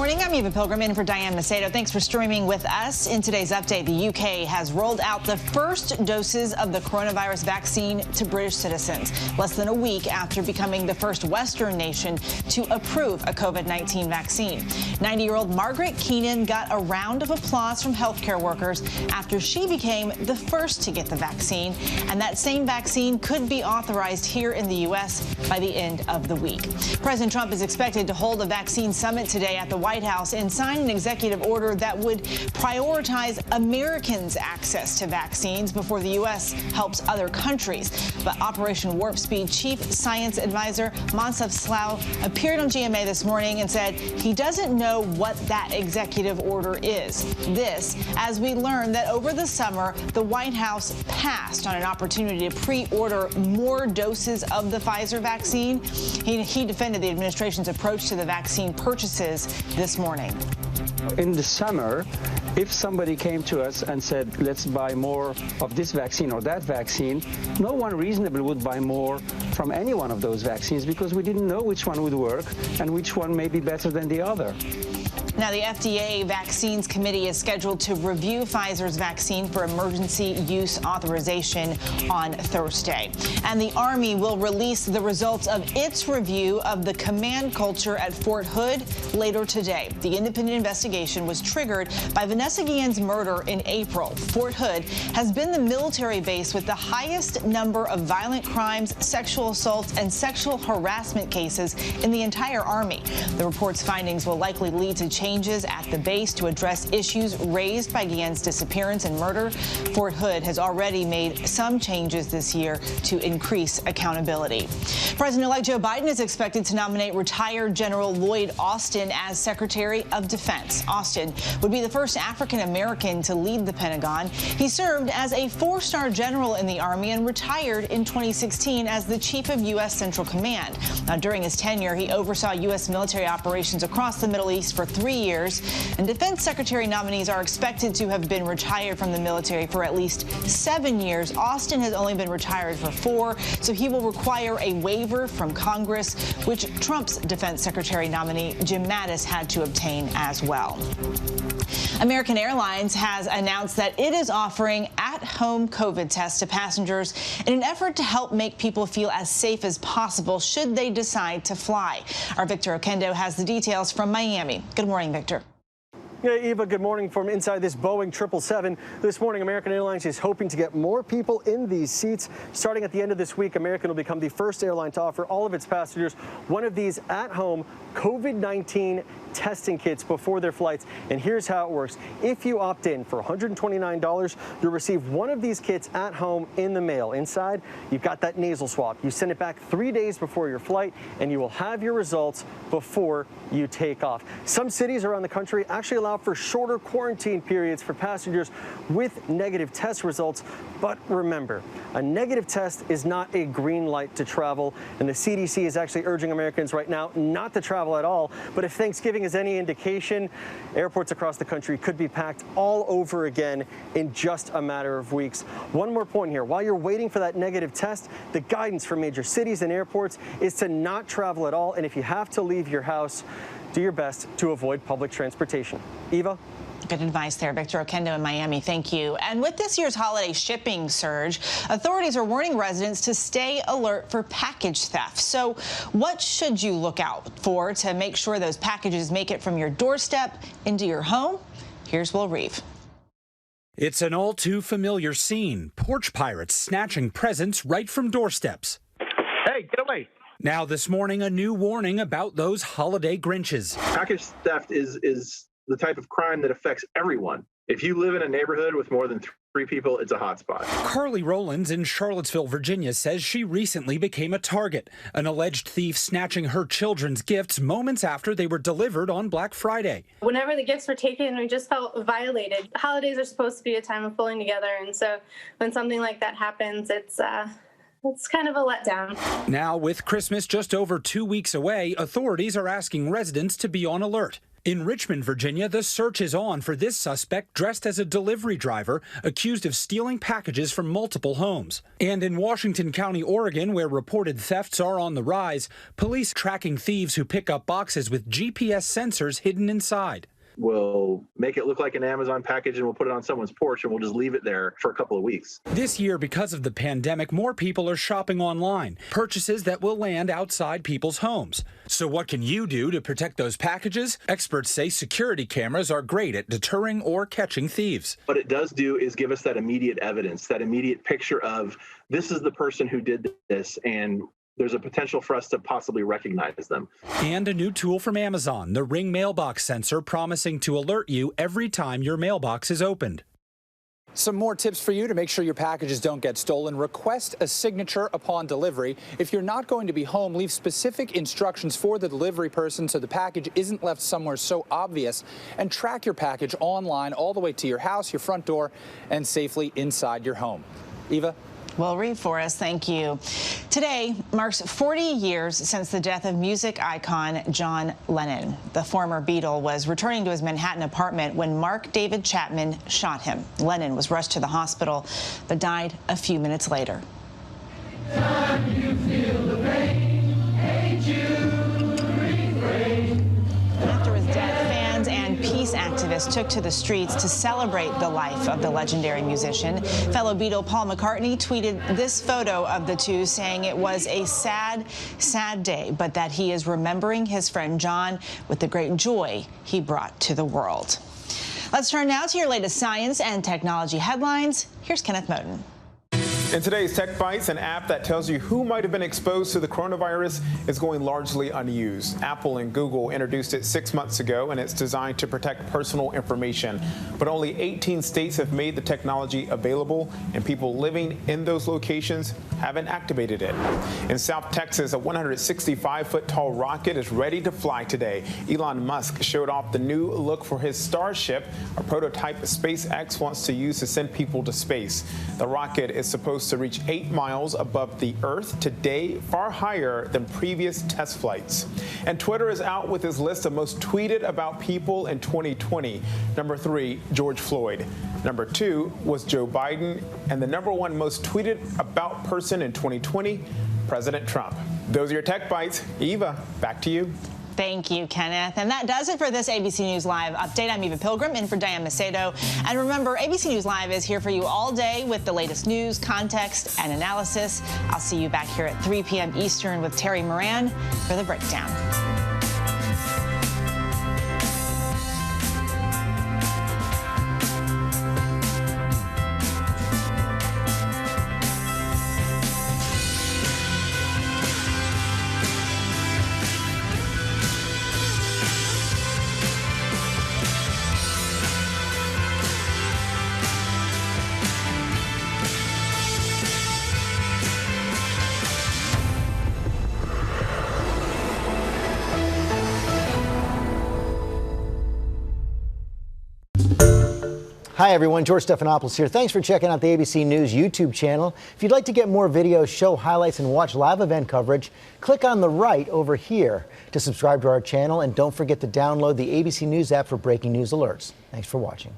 morning. I'm Eva Pilgrim in for Diane Macedo. Thanks for streaming with us. In today's update, the UK has rolled out the first doses of the coronavirus vaccine to British citizens, less than a week after becoming the first Western nation to approve a COVID-19 vaccine. 90-year-old Margaret Keenan got a round of applause from healthcare workers after she became the first to get the vaccine, and that same vaccine could be authorized here in the U.S. by the end of the week. President Trump is expected to hold a vaccine summit today at the White House and sign an executive order that would prioritize Americans' access to vaccines before the U.S. helps other countries. But Operation Warp Speed Chief Science Advisor Moncef Slaoui appeared on GMA this morning and said he doesn't know what that executive order is. This, as we learned that over the summer, the White House passed on an opportunity to pre-order more doses of the Pfizer vaccine. He defended the administration's approach to the vaccine purchases this morning. In the summer, if somebody came to us and said, let's buy more of this vaccine or that vaccine, no one reasonable would buy more from any one of those vaccines because we didn't know which one would work and which one may be better than the other. Now, the FDA Vaccines Committee is scheduled to review Pfizer's vaccine for emergency use authorization on Thursday. And the Army will release the results of its review of the command culture at Fort Hood later today. The independent investigation was triggered by Vanessa Guillen's murder in April. Fort Hood has been the military base with the highest number of violent crimes, sexual assaults, and sexual harassment cases in the entire Army. The report's findings will likely lead to changes at the base to address issues raised by Guillen's disappearance and murder. Fort Hood has already made some changes this year to increase accountability. President-elect Joe Biden is expected to nominate retired General Lloyd Austin as Secretary of Defense. Austin would be the first African-American to lead the Pentagon. He served as a four-star general in the Army and retired in 2016 as the Chief of U.S. Central Command. Now, during his tenure, he oversaw U.S. military operations across the Middle East for 3 years, and defense secretary nominees are expected to have been retired from the military for at least 7 years. Austin has only been retired for 4, so he will require a waiver from Congress, which Trump's defense secretary nominee Jim Mattis had to obtain as well. American Airlines has announced that it is offering at-home COVID tests to passengers in an effort to help make people feel as safe as possible should they decide to fly. Our Victor Oquendo has the details from Miami. Good morning, Victor. Yeah, Eva, good morning from inside this Boeing 777. This morning, American Airlines is hoping to get more people in these seats. Starting at the end of this week, American will become the first airline to offer all of its passengers one of these at-home COVID-19 testing kits before their flights. And here's how it works. If you opt in for $129, you'll receive one of these kits at home in the mail. Inside, you've got that nasal swab. You send it back 3 days before your flight, and you will have your results before you take off. Some cities around the country actually allow for shorter quarantine periods for passengers with negative test results. But remember, a negative test is not a green light to travel, and the CDC is actually urging Americans right now not to travel at all. But if Thanksgiving is any indication, airports across the country could be packed all over again in just a matter of weeks. One more point here. While you're waiting for that negative test, the guidance for major cities and airports is to not travel at all. And if you have to leave your house, do your best to avoid public transportation. Eva? Good advice there, Victor Oquendo in Miami. Thank you. And with this year's holiday shipping surge, authorities are warning residents to stay alert for package theft. So what should you look out for to make sure those packages make it from your doorstep into your home? Here's Will Reeve. It's an all too familiar scene. Porch pirates snatching presents right from doorsteps. Hey, get away. Now this morning, a new warning about those holiday Grinches. Package theft is the type of crime that affects everyone. If you live in a neighborhood with more than 3 people, it's a hotspot. Carly Rowlands in Charlottesville, Virginia, says she recently became a target. An alleged thief snatching her children's gifts moments after they were delivered on Black Friday. Whenever the gifts were taken, we just felt violated. Holidays are supposed to be a time of pulling together, and so when something like that happens, it's kind of a letdown. Now, with Christmas just over 2 weeks away, authorities are asking residents to be on alert. In Richmond, Virginia, the search is on for this suspect dressed as a delivery driver accused of stealing packages from multiple homes. And in Washington County, Oregon, where reported thefts are on the rise, police tracking thieves who pick up boxes with GPS sensors hidden inside. We'll make it look like an Amazon package and we'll put it on someone's porch and we'll just leave it there for a couple of weeks. This year, because of the pandemic, more people are shopping online, purchases that will land outside people's homes. So what can you do to protect those packages? Experts say security cameras are great at deterring or catching thieves. What it does do is give us that immediate evidence, that immediate picture of this is the person who did this, and there's a potential for us to possibly recognize them. And a new tool from Amazon, the Ring mailbox sensor, promising to alert you every time your mailbox is opened. Some more tips for you to make sure your packages don't get stolen. Request a signature upon delivery. If you're not going to be home, leave specific instructions for the delivery person so the package isn't left somewhere so obvious. And track your package online all the way to your house, your front door, and safely inside your home. Eva? Will read for us. Thank you. Today marks 40 years since the death of music icon John Lennon. The former Beatle was returning to his Manhattan apartment when Mark David Chapman shot him. Lennon was rushed to the hospital but died a few minutes later. Time you feel the pain, ain't you refrain. After his death, fans and peace activists took to the streets to celebrate the life of the legendary musician. Fellow Beatle Paul McCartney tweeted this photo of the two, saying it was a sad, sad day, but that he is remembering his friend John with the great joy he brought to the world. Let's turn now to your latest science and technology headlines. Here's Kenneth Moten. In today's Tech Bites, an app that tells you who might have been exposed to the coronavirus is going largely unused. Apple and Google introduced it 6 months ago, and it's designed to protect personal information. But only 18 states have made the technology available, and people living in those locations haven't activated it. In South Texas, a 165-foot tall rocket is ready to fly today. Elon Musk showed off the new look for his Starship, a prototype SpaceX wants to use to send people to space. The rocket is supposed to reach 8 miles above the Earth today, far higher than previous test flights. And Twitter is out with his list of most tweeted about people in 2020. Number 3, George Floyd. Number 2 was Joe Biden. And the number 1 most tweeted about person in 2020, President Trump. Those are your Tech Bites. Eva, back to you. Thank you, Kenneth. And that does it for this ABC News Live update. I'm Eva Pilgrim, in for Diane Macedo. And remember, ABC News Live is here for you all day with the latest news, context, and analysis. I'll see you back here at 3 p.m. Eastern with Terry Moran for the breakdown. Hi everyone, George Stephanopoulos here. Thanks for checking out the ABC News YouTube channel. If you'd like to get more videos, show highlights, and watch live event coverage, click on the right over here to subscribe to our channel, and don't forget to download the ABC News app for breaking news alerts. Thanks for watching.